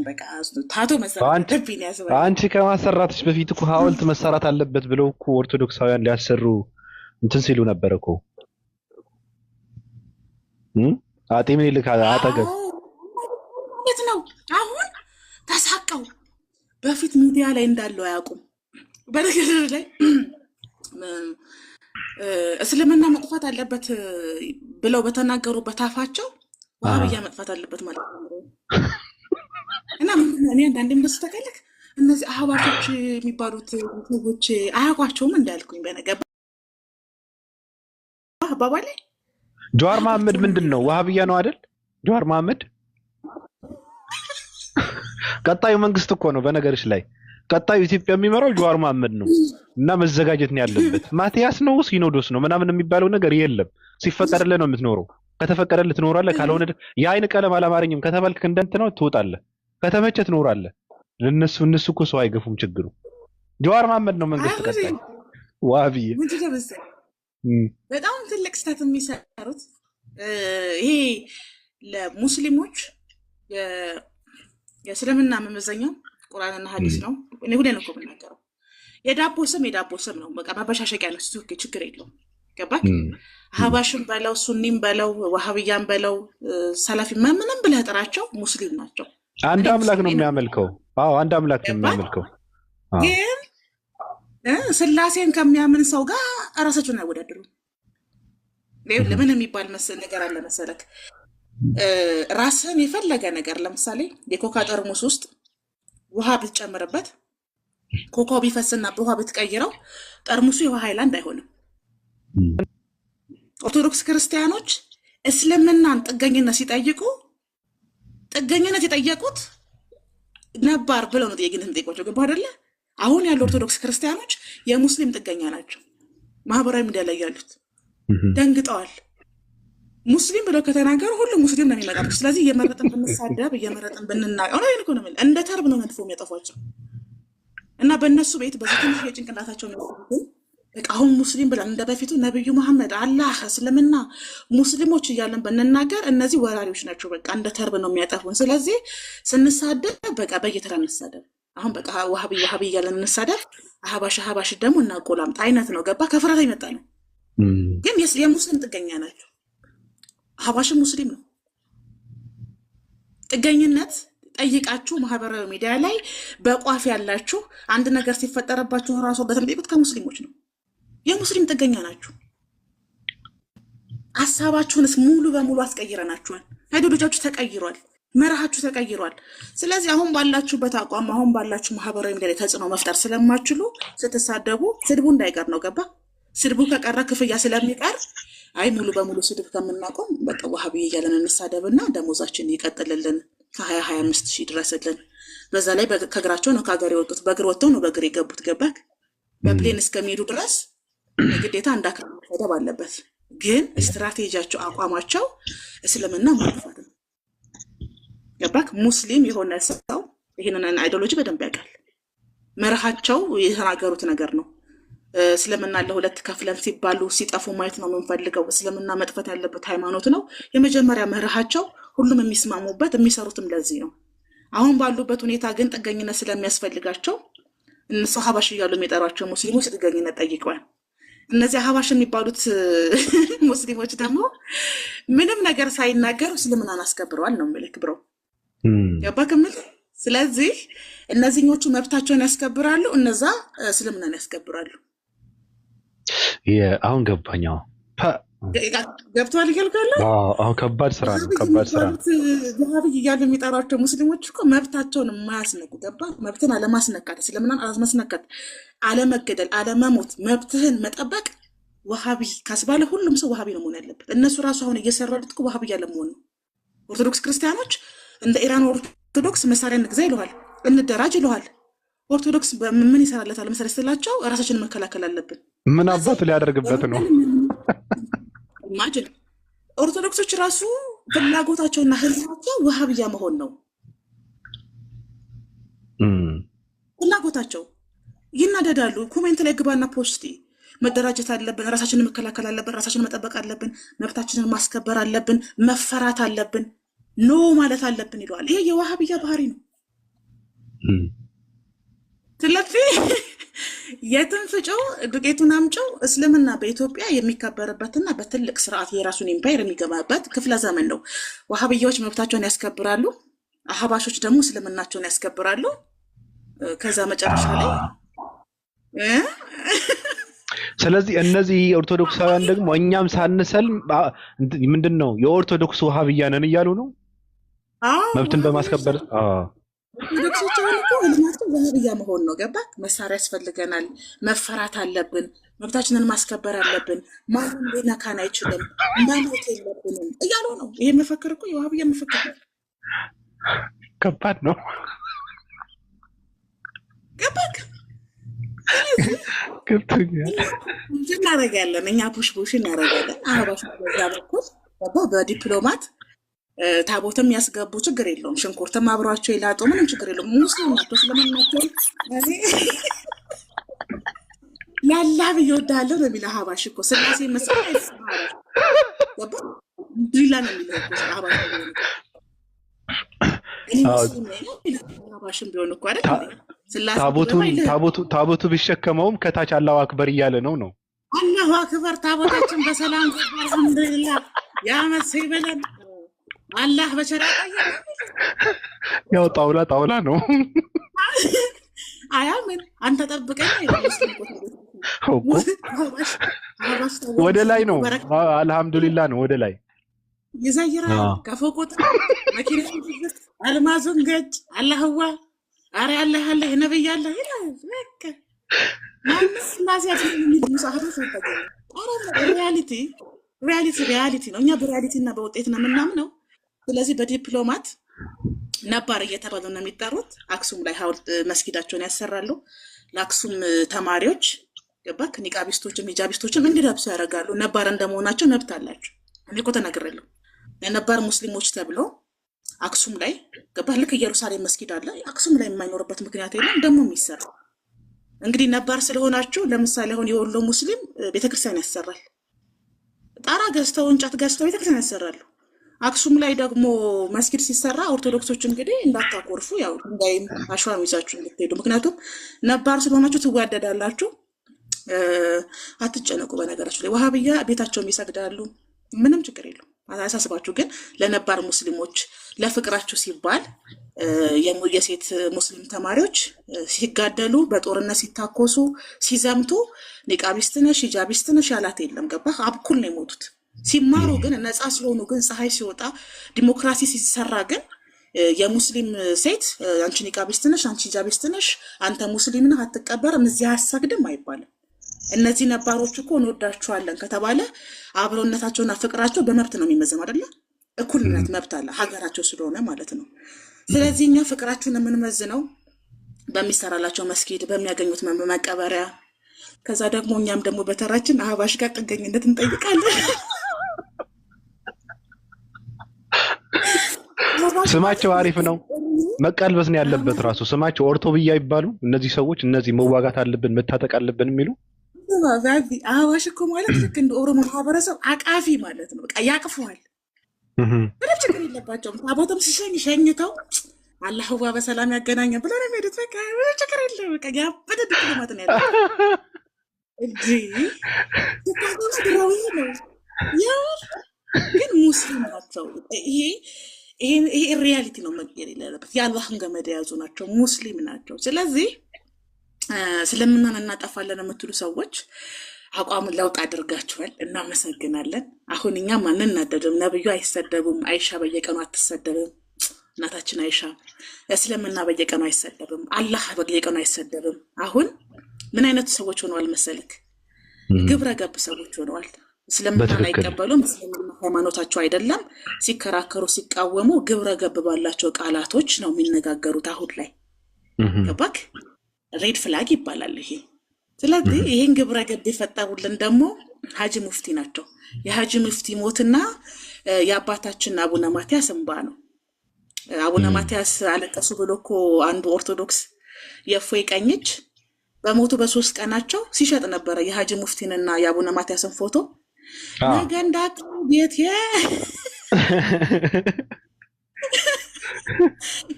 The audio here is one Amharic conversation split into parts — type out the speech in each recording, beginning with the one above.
በቃ ታቶ መሰራት ደብኝ ያስባል። አንቺ ከማሰራትሽ በፊት እኮ ሐውልት መሰራት አለበት ብለው እኮ ኦርቶዶክሳውያን ሊያሰሩ እንትን ሲሉ ነበር እኮ አጤ ምኒልክ አጠገብ የት ነው አሁን ተሳቀው በፊት ሚዲያ ላይ እንዳለው አያውቁም። በነገር ላይ እስልምና መጥፋት አለበት ብለው በተናገሩበት አፋቸው ወሃብያ መጥፋት አለበት ማለት ነው። እና እኔ አንዳንዴም ደስ ተከለክ እነዚህ አህባሾች የሚባሉት ሰዎች አያውቋቸውም እንዳልኩኝ በነገር አባባሌ ጀዋር መሐመድ ምንድነው ወሃብያ ነው አይደል? ጀዋር መሐመድ ቀጣዩ መንግስት እኮ ነው። በነገርሽ ላይ ቀጣዩ ኢትዮጵያ የሚመራው ጀዋር መሐመድ ነው እና መዘጋጀት ነው ያለበት። ማቲያስ ነው ሲኖዶስ ነው ምናምን የሚባለው ነገር የለም። ሲፈቀድልህ ነው የምትኖረው። ከተፈቀደልህ ትኖራለህ። ካልሆነ የአይን ቀለም አላማረኝም ከተባልክ እንደንት ነው ትወጣለህ። ከተመቸ ትኖራለህ። እነሱ እኮ ሰው አይገፉም። ችግሩ ጀዋር መሐመድ ነው መንግስት ቀጣይ ወሃብያ። በጣም ትልቅ ስህተት የሚሰሩት ይሄ ለሙስሊሞች የእስልምና መመዘኛው ቁርአንና ሐዲስ ነው። እኔ ሁሌ ነው እኮ የምናገረው። የዳቦ ስም ነው። በቃ ማበሻሸቂያ ነው። እሱ ችግር የለውም። ገባክ? አህባሽም በለው ሱኒም በለው ወሃብያም በለው ሰላፊ ምንም ብለህ ጥራቸው ሙስሊም ናቸው። አንድ አምላክ ነው የሚያመልከው። አዎ አንድ አምላክ ነው የሚያመልከው። ግን ስላሴን ከሚያምን ሰው ጋር እራሳቸውን አይወዳደሩም። ለምን የሚባል ነገር አለ መሰለክ? ራስን የፈለገ ነገር ለምሳሌ የኮካ ጠርሙስ ውስጥ ውሃ ብትጨምርበት ኮካው ቢፈስና በውሃ ብትቀይረው ጠርሙሱ የውሃ ሃይላንድ አይሆንም። ኦርቶዶክስ ክርስቲያኖች እስልምናን ጥገኝነት ሲጠይቁ ጥገኝነት የጠየቁት ነባር ብለው ነው ጥያቄነት የሚጠይቋቸው። ገባ አይደለ? አሁን ያሉ ኦርቶዶክስ ክርስቲያኖች የሙስሊም ጥገኛ ናቸው። ማህበራዊ ሚዲያ ላይ ያሉት ደንግጠዋል። ሙስሊም ብለው ከተናገሩ ሁሉም ሙስሊም ነው የሚመጣው። ስለዚህ እየመረጥን ብንሳደብ እየመረጥን ብንናገር እንደ ተርብ ነው ነጥፎ የሚያጠፏቸው እና በእነሱ ቤት በዚህ ትንሽ የጭንቅላታቸው ነው። በቃ አሁን ሙስሊም ብለን እንደ በፊቱ ነብዩ መሐመድ አላህ እስልምና ሙስሊሞች እያለን ብንናገር እነዚህ ወራሪዎች ናቸው። በቃ እንደ ተርብ ነው የሚያጠፉን። ስለዚህ ስንሳደብ በቃ በየተራ እንሳደብ። አሁን በቃ ወሃቢ እያለን እንሳደብ፣ አህባሽ ደግሞ እናቆላምጥ አይነት ነው። ገባ? ከፍራት ይመጣ ነው። ግን የሙስሊም ጥገኛ ናቸው። አህባሽም ሙስሊም ነው። ጥገኝነት ጠይቃችሁ ማህበራዊ ሚዲያ ላይ በቋፍ ያላችሁ አንድ ነገር ሲፈጠረባችሁ ራሱ በተጠይቁት ከሙስሊሞች ነው። የሙስሊም ጥገኛ ናችሁ። ሐሳባችሁንስ ሙሉ በሙሉ አስቀይረናችኋል። አይዲዮሎጂያችሁ ተቀይሯል። መርሃችሁ ተቀይሯል። ስለዚህ አሁን ባላችሁበት አቋም አሁን ባላችሁ ማህበራዊ ሚዲያ ላይ ተጽዕኖ መፍጠር ስለማትችሉ ስትሳደቡ ስድቡ እንዳይቀር ነው። ገባ? ስድቡ ከቀረ ክፍያ ስለሚቀር አይ ሙሉ በሙሉ ስድብ ከምናቆም በቃ ወሃቢ እያለን እንሳደብና ደሞዛችን ይቀጥልልን ከ20-25 ሺህ ድረስልን። በዛ ላይ ከእግራቸው ነው ከሀገር የወጡት። በእግር ወጥተው ነው በእግር የገቡት። ገባክ? በፕሌን እስከሚሄዱ ድረስ ግዴታ እንዳካል መደብ አለበት። ግን ስትራቴጂያቸው አቋማቸው እስልምና ማጥፋት ነው። ገባክ? ሙስሊም የሆነ ሰው ይህንን አይዲዮሎጂ በደንብ ያውቃል። መርሃቸው የተናገሩት ነገር ነው። እስልምና ለሁለት ከፍለን ሲባሉ ሲጠፉ ማየት ነው የምንፈልገው። እስልምና መጥፋት ያለበት ሃይማኖት ነው። የመጀመሪያ መርሃቸው ሁሉም የሚስማሙበት የሚሰሩትም ለዚህ ነው። አሁን ባሉበት ሁኔታ ግን ጥገኝነት ስለሚያስፈልጋቸው እነሱ አህባሽ እያሉ የሚጠሯቸው ሙስሊሞች ጥገኝነት ጠይቀዋል። እነዚህ አህባሽ የሚባሉት ሙስሊሞች ደግሞ ምንም ነገር ሳይናገሩ እስልምናን አስከብረዋል ነው የሚልክ ብሮ ያባከምል። ስለዚህ እነዚህኞቹ መብታቸውን ያስከብራሉ፣ እነዛ እስልምናን ያስከብራሉ። አሁን ገባኛው ገብቷል ይገልጋለሁ። አሁን ከባድ ስራ ነው። ከባድ ስራ ነው። ወሃቢ እያሉ የሚጠሯቸው ሙስሊሞች እኮ መብታቸውን የማያስነኩ ገባ? መብትን አለማስነካት፣ እስልምናን አለማስነካት፣ አለመገደል፣ አለመሞት፣ መብትህን መጠበቅ ወሃቢ ካስባለ ሁሉም ሰው ወሃቢ ነው መሆን ያለበት። እነሱ ራሱ አሁን እየሰራሉት እኮ ወሃቢ ያለ መሆን ነው። ኦርቶዶክስ ክርስቲያኖች እንደ ኢራን ኦርቶዶክስ መሳሪያ እንግዛ ይለዋል፣ እንደራጅ ይለዋል። ኦርቶዶክስ ምን ይሰራለታል መሰረት ስላቸው ራሳችንን መከላከል አለብን። ምን አባቱ ሊያደርግበት ነው? ማጅን ኦርቶዶክሶች ራሱ ፍላጎታቸውና ህልማቸው ወሃብያ መሆን ነው። ፍላጎታቸው ይናደዳሉ። ኮሜንት ላይ ግባና ፖስቲ መደራጀት አለብን፣ ራሳችንን መከላከል አለብን፣ ራሳችንን መጠበቅ አለብን፣ መብታችንን ማስከበር አለብን፣ መፈራት አለብን፣ ኖ ማለት አለብን ይለዋል። ይሄ የወሃብያ ባህሪ ነው። ስለዚህ የትም ፍጨው ዱቄቱን አምጨው እስልምና በኢትዮጵያ የሚከበርበትና በትልቅ ስርዓት የራሱን ኢምፓየር የሚገባበት ክፍለ ዘመን ነው። ዋሃብያዎች መብታቸውን ያስከብራሉ፣ አህባሾች ደግሞ እስልምናቸውን ያስከብራሉ። ከዛ መጨረሻ ላይ ስለዚህ እነዚህ ኦርቶዶክሳውያን ደግሞ እኛም ሳንሰልም ምንድነው የኦርቶዶክስ ዋሃብያ ነን እያሉ ነው መብትን በማስከበር ኦርቶዶክሶች እኮ ህልማቸው ዋሃብያ መሆን ነው። ገባክ? መሳሪያ ያስፈልገናል፣ መፈራት አለብን፣ መብታችንን ማስከበር አለብን፣ ማንም ሊነካን አይችልም፣ መሞት የለብንም እያሉ ነው። ይሄ መፈክር እኮ የዋሃብያ መፈክር ነው። ከባድ ነው። ገባክ? እናደርጋለን እኛ ቡሽ እናደርጋለን። አህባሽ በዛ በኩል በዲፕሎማት ታቦትም ያስገቡ ችግር የለውም። ሽንኩርትም አብሯቸው ይላጡ ምንም ችግር የለውም። ሙስሊም ናቸው ስለምናቸው ላላህ ብዬ እወድሃለሁ ነው የሚለው አህባሽ እኮ ስላሴ መስራት ዲላ ነው የሚለው አህባሽ አህባሽም ቢሆን እኮ አይደል ታቦቱ ቢሸከመውም ከታች አላሁ አክበር እያለ ነው። አላሁ አክበር ታቦታችን በሰላም አልሐምዱሊላህ ያመት ሲበለን አላህ በቸራ ያው ጣውላ ነው። አያምን አንተ ጠብቀኝ ወደ ላይ ነው። አልሐምዱሊላህ ነው ወደ ላይ ይዘይራል። ከፎቁት መኪና አልማዙን ገጭ አላህዋ አረ አላህ አለ ነብይ አለ ይላል። በቃ ማንስ ማሲያት የሚሉ ሳህሮች ተጠቀሙ። አረ ሪያሊቲ ነው። እኛ በሪያሊቲ እና በውጤት ነው የምናምነው። ስለዚህ በዲፕሎማት ነባር እየተባሉ ነው የሚጠሩት። አክሱም ላይ ሐውልት መስጊዳቸውን ያሰራሉ። ለአክሱም ተማሪዎች ገባክ? ኒቃቢስቶችም ሂጃቢስቶችም እንዲለብሱ ያደርጋሉ። ነባር እንደመሆናቸው መብት አላቸው። እኔ እኮ ተናግሬያለሁ። ለነባር ሙስሊሞች ተብሎ አክሱም ላይ ገባህ? ልክ ኢየሩሳሌም መስጊድ አለ። አክሱም ላይ የማይኖርበት ምክንያት የለም። ደግሞ የሚሰራ እንግዲህ ነባር ስለሆናችሁ ለምሳሌ አሁን የወሎ ሙስሊም ቤተክርስቲያን ያሰራል። ጣራ ገዝተው እንጨት ገዝተው ቤተክርስቲያን ያሰራሉ። አክሱም ላይ ደግሞ መስጊድ ሲሰራ ኦርቶዶክሶች እንግዲህ እንዳታኮርፉ፣ ያው ድንጋይም አሸዋም ይዛችሁ እንድትሄዱ። ምክንያቱም ነባር ስለሆናችሁ ትዋደዳላችሁ። አትጨነቁ። በነገራችሁ ላይ ዋሃብያ ቤታቸውም ይሰግዳሉ። ምንም ችግር የለው። አሳስባችሁ ግን ለነባር ሙስሊሞች ለፍቅራችሁ ሲባል የሴት ሙስሊም ተማሪዎች ሲጋደሉ፣ በጦርነት ሲታኮሱ፣ ሲዘምቱ ኒቃቢስትነሽ ሂጃቢስትነሽ ያላት የለም። ገባህ? አብኩል ነው የሞቱት። ሲማሩ ግን ነፃ ሲሆኑ ግን ፀሐይ ሲወጣ ዲሞክራሲ ሲሰራ ግን የሙስሊም ሴት አንቺ ኒቃቢስትነሽ አንቺ ሂጃቢስትነሽ አንተ ሙስሊም ነህ አትቀበርም እዚህ አያሰግድም አይባልም። እነዚህ ነባሮች እኮ እንወዳቸዋለን ከተባለ አብሮነታቸውና ፍቅራቸው በመብት ነው የሚመዘነው አይደለ? እኩልነት መብት አለ ሀገራቸው ስለሆነ ማለት ነው። ስለዚህ እኛ ፍቅራቸውን የምንመዝነው በሚሰራላቸው መስጊድ፣ በሚያገኙት መቀበሪያ፣ ከዛ ደግሞ እኛም ደግሞ በተራችን አህባሽ ጋር ጥገኝነት እንጠይቃለን። ስማቸው አሪፍ ነው። መቀልበስ ነው ያለበት ራሱ ስማቸው ኦርቶብያ ይባሉ። እነዚህ ሰዎች እነዚህ መዋጋት አለብን መታጠቅ አለብን የሚሉ አህባሽ እኮ ማለት ልክ እንደ ኦሮሞ ማህበረሰብ አቃፊ ማለት ነው። በቃ ያቅፈዋል። ምንም ችግር የለባቸውም። ታቦትም ሲሸኝ ሸኝተው አላህዋ በሰላም ያገናኘ ብሎ ነው የሚሄዱት። በቃ ምንም ችግር የለም። በቃ ያበደ ዲፕሎማት ነው ያለው እንጂ ስታጎስ ነው ያው ግን ሙስሊም ናቸው። ይሄ ሪያሊቲ ነው መቀየር የሌለበት። የአላህን ገመድ የያዙ ናቸው፣ ሙስሊም ናቸው። ስለዚህ ስለምናን እናጠፋለን የምትሉ ሰዎች አቋሙን ለውጥ አድርጋችኋል፣ እናመሰግናለን። አሁን እኛም አንናደድም። ነብዩ አይሰደቡም፣ አይሻ በየቀኑ አትሰደብም፣ እናታችን አይሻ። እስልምና በየቀኑ አይሰደብም፣ አላህ በየቀኑ አይሰደብም። አሁን ምን አይነቱ ሰዎች ሆነዋል መሰልክ? ግብረ ገብ ሰዎች ሆነዋል። እስልምናን አይቀበሉም፣ እስልምና ሃይማኖታቸው አይደለም። ሲከራከሩ ሲቃወሙ ግብረ ገብ ባላቸው ቃላቶች ነው የሚነጋገሩት። አሁን ላይ ገባክ? ሬድ ፍላግ ይባላል ይሄ። ስለዚህ ይሄን ግብረ ገብ የፈጠሩልን ደግሞ ሀጂ ሙፍቲ ናቸው። የሀጂ ሙፍቲ ሞትና የአባታችን አቡነ ማትያስ እንባ ነው። አቡነ ማትያስ አለቀሱ ብሎ እኮ አንዱ ኦርቶዶክስ የእፎይ ቀኝ እጅ በሞቱ በ3 ቀናቸው ሲሸጥ ነበረ የሀጂ ሙፍቲንና የአቡነ ማትያስን ፎቶ። ነገ እንዳት ቤት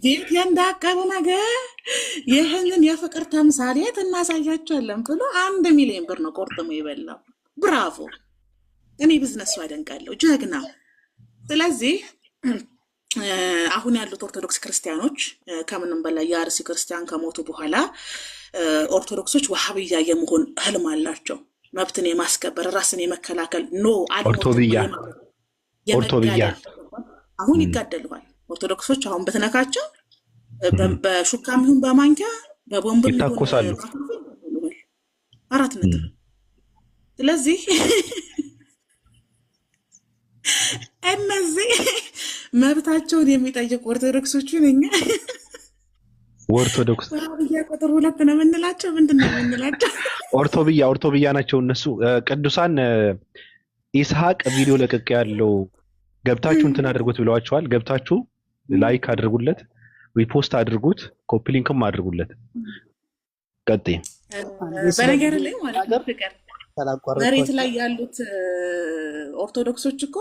ቤት እንዳቀሩ ነገር ይህንን የፍቅር ተምሳሌት እናሳያቸዋለን ብሎ 1 ሚሊዮን ብር ነው ቆርጥሞ የበላው። ብራቮ! እኔ ቢዝነሱ አደንቃለሁ። ጀግና። ስለዚህ አሁን ያሉት ኦርቶዶክስ ክርስቲያኖች ከምንም በላይ የአርሲ ክርስቲያን ከሞቱ በኋላ ኦርቶዶክሶች ዋሃብያ የመሆን ህልም አላቸው። መብትን የማስከበር ራስን የመከላከል ኦርቶብያ አሁን ይጋደሉዋል። ኦርቶዶክሶች አሁን በትነካቸው በሹካም ይሁን በማንኪያ በቦምብ ይታኮሳሉ። 4 ነጥብ። ስለዚህ እነዚህ መብታቸውን የሚጠይቁ ኦርቶዶክሶችን እኛ ኦርቶዶክስ ቁጥር 2 ነው የምንላቸው። ምንድን ነው የምንላቸው? ኦርቶብያ ናቸው እነሱ። ቅዱሳን ኢስሐቅ ቪዲዮ ለቅቅ ያለው ገብታችሁ እንትን አድርጉት ብለዋቸዋል። ገብታችሁ ላይክ አድርጉለት፣ ሪፖስት አድርጉት፣ ኮፒ ሊንክም አድርጉለት። ቀጥይ። በነገር ላይ ማለት ነው ፍቅር መሬት ላይ ያሉት ኦርቶዶክሶች እኮ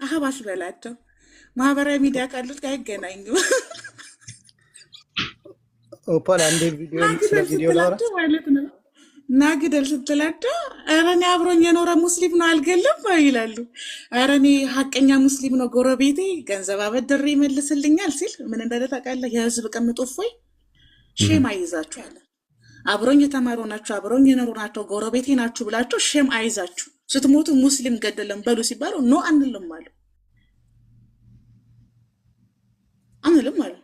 አህባሽ በላቸው ማህበራዊ ሚዲያ ካሉት ጋር አይገናኙም። ኦፓል አንዴ ቪዲዮ ማለት ነው ናግደል ስትላቸው ኧረ እኔ አብሮኝ የኖረ ሙስሊም ነው አልገልም ይላሉ። ኧረ እኔ ሀቀኛ ሙስሊም ነው ጎረቤቴ ገንዘብ አበድሬ ይመልስልኛል ሲል ምን እንዳለ ታውቃለህ? የህዝብ ቅምጦ እፎይ ሼም አይዛችሁ አለ። አብሮኝ የተማሩ ናቸው፣ አብሮኝ የኖሩ ናቸው፣ ጎረቤቴ ናችሁ ብላችሁ ሼም አይዛችሁ ስትሞቱ ሙስሊም ገደለም በሉ ሲባሉ ኖ አንልም አሉ። አንልም አሉ።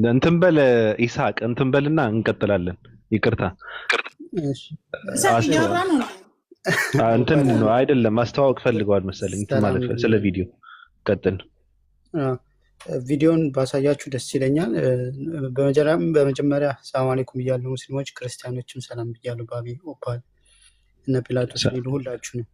እንትን በል ኢስሐቅ እንትን በልና እንቀጥላለን። ይቅርታ እንትን ነው አይደለም፣ ማስተዋወቅ ፈልገዋል መሰለኝ እንትን ማለት ስለ ቪዲዮ ቀጥል። ቪዲዮን ባሳያችሁ ደስ ይለኛል። በመጀመሪያ ሰላም አለይኩም ብያለሁ። ሙስሊሞች ክርስቲያኖችም ሰላም ብያለሁ። ባቢ ኦፓል እነ ፒላቶስ ሁላችሁ ነው